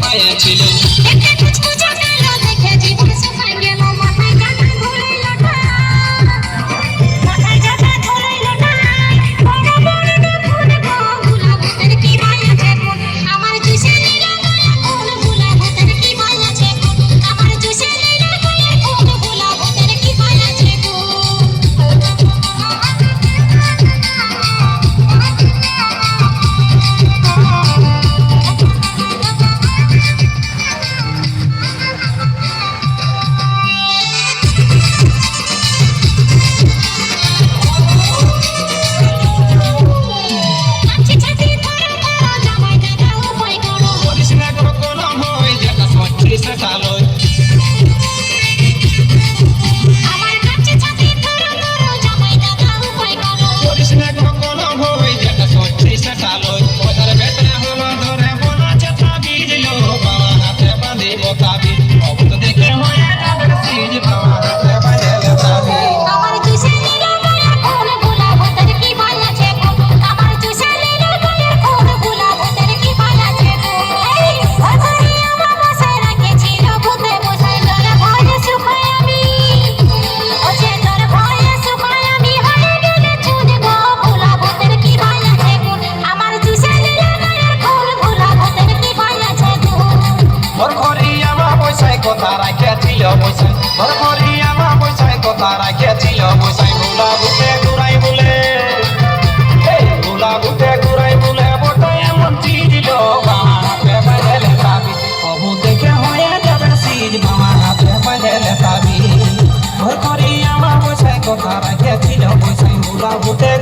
মায়া ছিল কথা রাখিয়াছিল বৈশাই ঘর করিয়া মা বৈশাই কথা রাখিয়াছিল বৈশাই ভোলা ভূতে ঘুরাই বলে ভোলা ভূতে ঘুরাই বলে বটাই এমন চিজিল বাবা হাতে বাঁধলে তাবি কবু দেখে হয়ে যাবে সিজ বাবা হাতে বাঁধলে তাবি ঘর করিয়া মা বৈশাই কথা রাখিয়াছিল বৈশাই ভোলা ভূতে